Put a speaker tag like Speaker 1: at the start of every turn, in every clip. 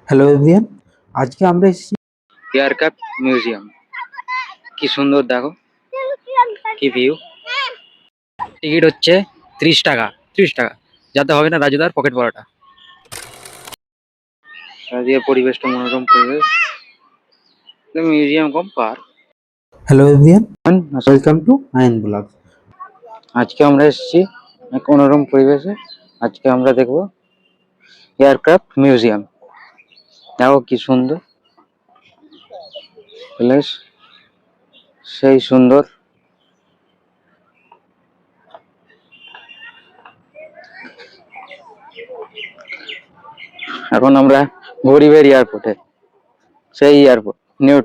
Speaker 1: Hello everyone, আজকে আমরা এসেছি
Speaker 2: এয়ারক্রাফট মিউজিয়াম। কি সুন্দর দেখো, কি ভিউ। টিকিট হচ্ছে 30 টাকা। 30 টাকা যাতে হবে না রাজুদার পকেট পড়াটা। চারিদিকে পরিবেশটা মনোরম পরিবেশ, museum com park.
Speaker 1: Hello everyone, welcome to আইন ব্লগ।
Speaker 2: আজকে আমরা এসেছি এক মনোরম পরিবেশে। আজকে আমরা দেখবো এয়ারক্রাফট মিউজিয়াম। দেখো কি সুন্দর প্লেস, সেই সুন্দর। এখন আমরা গরিবের এয়ারপোর্টে, সেই এয়ারপোর্ট নিউ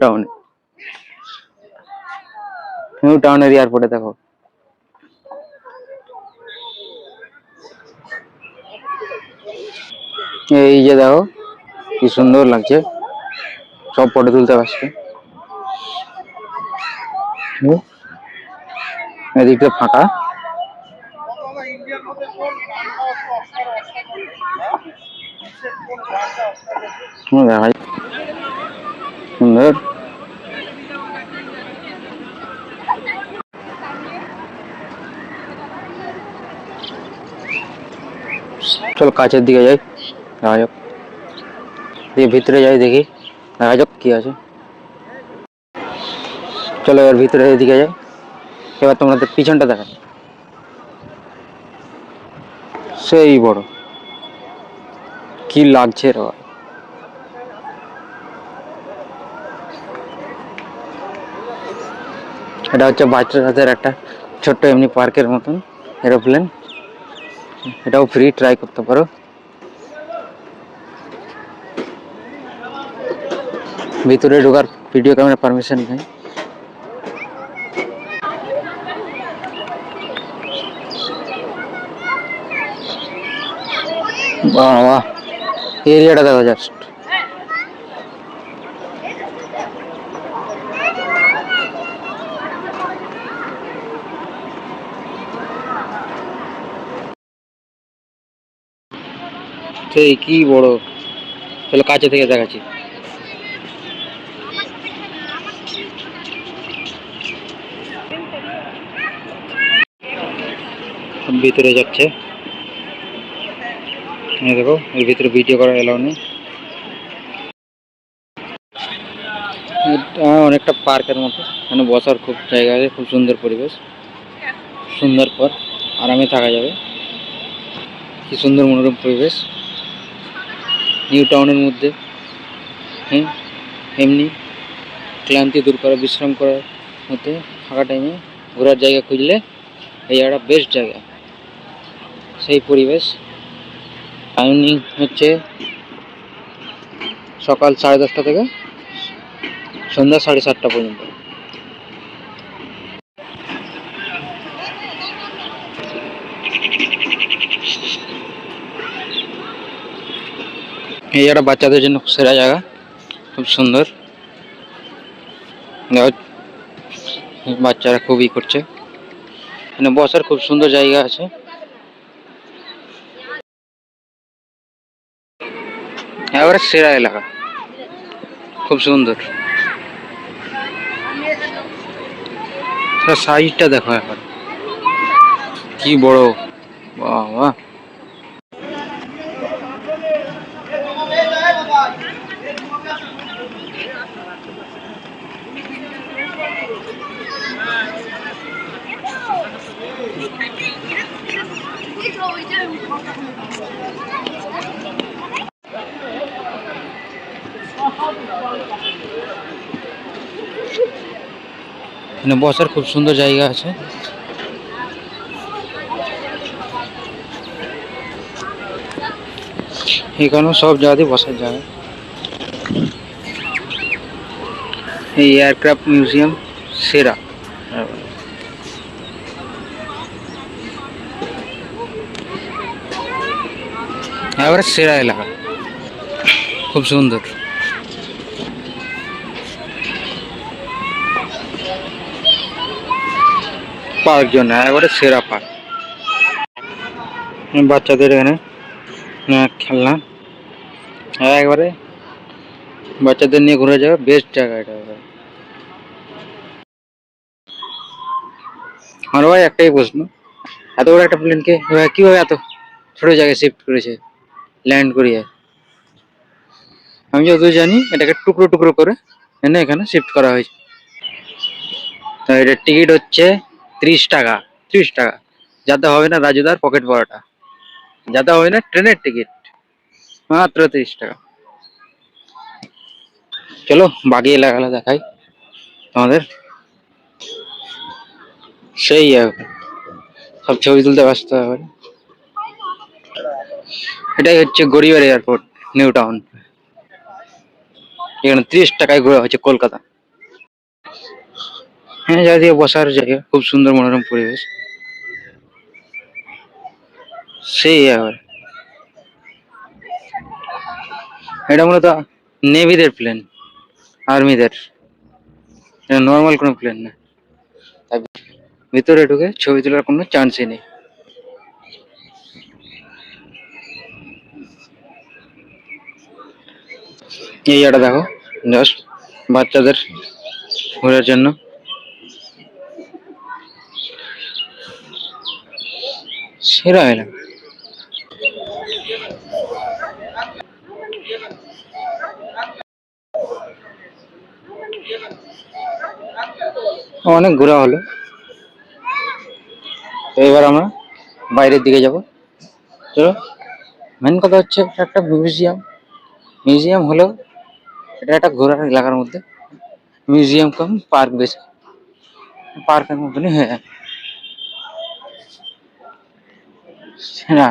Speaker 2: টাউনের এয়ারপোর্টে দেখো। এই যে দেখো কি সুন্দর লাগছে, সব ফটো তুলতে পারছে। এদিকটা ফাঁকা। দেখা যায় সুন্দর। চলো কাছের দিকে যাই, দেখা যাক। ভিতরে যাই, দেখি দেখা যাক কি আছে। চলো এবার ভিতরে এদিকে যাই। এবার তোমাদের পিছনটা দেখা, সেই বড় কি লাগছে রে। এটা হচ্ছে বাচ্চাদের একটা ছোট্ট এমনি পার্কের মতন এরোপ্লেন। এটাও ফ্রি, ট্রাই করতে পারো। ভিতরে ঢোকার ভিডিও ক্যামেরা পারমিশন নেই। বাহ বাহ, এরিয়াটা দেখা জাস্ট। সেই কি বড়। চলো কাছে থেকে দেখাচ্ছি। ভিতরে যাচ্ছে, দেখো এর ভিতরে ভিডিও করা এলাও নেই। এটা অনেকটা পার্কের মতো, মানে বসার খুব জায়গা আছে, খুব সুন্দর পরিবেশ। সুন্দর পর আরামে থাকা যাবে। কি সুন্দর মনোরম পরিবেশ নিউ টাউনের মধ্যে। হ্যাঁ, এমনি ক্লান্তি দূর করা, বিশ্রাম করার মধ্যে ফাঁকা টাইমে ঘোরার জায়গা খুঁজলে এই জায়গাটা বেস্ট জায়গা। সেই পরিবেশ। টাইমিং হচ্ছে সকাল 10:30 থেকে সন্ধ্যা 7:30 পর্যন্ত। এই জায়গাটা বাচ্চাদের জন্য সেরা জায়গা, খুব সুন্দর। বাচ্চারা খুবই করছে, মানে বসার খুব সুন্দর জায়গা আছে। এবারে সেরা এলাকা, খুব সুন্দর। সাইজটা দেখো এখন কি বড়, বাহ বাহ। মানে বসার খুব সুন্দর জায়গা আছে। এখানেও সব জায়গাতে বসার জায়গা। এই এয়ারক্রাফট মিউজিয়াম সেরা। এবারে সেরা এলাকা, খুব সুন্দর। পার্ক জন্য এবারে সেরা পার্ক। বাচ্চাদের এখানে খেলনা একবারে বাচ্চাদের নিয়ে ঘোরা যাবে, বেস্ট জায়গা এটা। আমার ভাই একটাই প্রশ্ন, এত বড় একটা প্লেনকে কিভাবে এত ছোট জায়গায় শিফট করেছে ল্যান্ড করিয়ে? আমি যতদূর জানি এটাকে টুকরো টুকরো করে এনে এখানে শিফট করা হয়েছে। তো এটার টিকিট হচ্ছে 30 টাকা। 30 টাকা, যাতে হবে না রাজুদার পকেট পড়াটা, যাতে হবে না ট্রেনের টিকিট, মাত্র 30 টাকা। চলো বাকি এলাকাগুলো দেখাই আমাদের। সেই সব ছবি তুলতে ব্যস্ত হবে। এটাই হচ্ছে গড়িয়ার এয়ারপোর্ট, নিউ টাউন। এখানে 30 টাকায় ঘোরা হচ্ছে কলকাতা। হ্যাঁ, জায়গা দিয়ে বসার জায়গা, খুব সুন্দর মনোরম পরিবেশ। সেই এটা মূলত নেভিদের প্লেন, আর্মিদের, এটা নর্মাল কোনো প্লেন না। তাই ভিতরে ঢুকে ছবি তোলার কোনো চান্সই নেই। এই জায়গাটা দেখো, জাস্ট বাচ্চাদের ঘোরার জন্য। সেরা এলাকা। অনেক ঘোরা হলো, তো এবার আমরা বাইরের দিকে যাব। চলো, মেন কথা হচ্ছে এটা একটা মিউজিয়াম। মিউজিয়াম হলেও এটা একটা ঘোরার এলাকার মধ্যে, মিউজিয়াম কম পার্ক বেশি, পার্কের মতনই হয়ে যায়। সেরা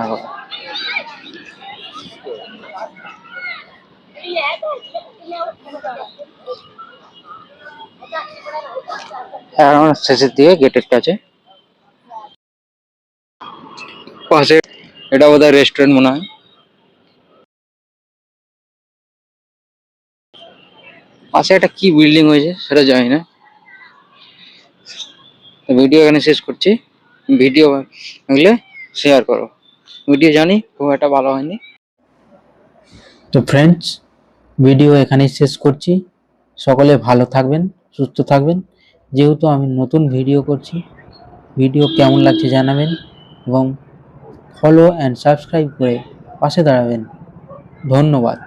Speaker 2: এখন আমরা শেষের দিকে গেটের কাছে। পাশে এটা বোধহয় রেস্টুরেন্ট মনে হয়। পাশে একটা কি বিল্ডিং হয়েছে সেটা জানি না। ভিডিও এখানে শেষ করছি। ভিডিও লাগলে শেয়ার করো। ভিডিও জানি খুব একটা ভালো হয়নি।
Speaker 1: তো ফ্রেন্ডস, ভিডিও এখানেই শেষ করছি। সকলে ভালো থাকবেন, সুস্থ থাকবেন। যেহেতু আমি নতুন ভিডিও করছি, ভিডিও কেমন লাগছে জানাবেন এবং ফলো অ্যান্ড সাবস্ক্রাইব করে পাশে দাঁড়াবেন। ধন্যবাদ।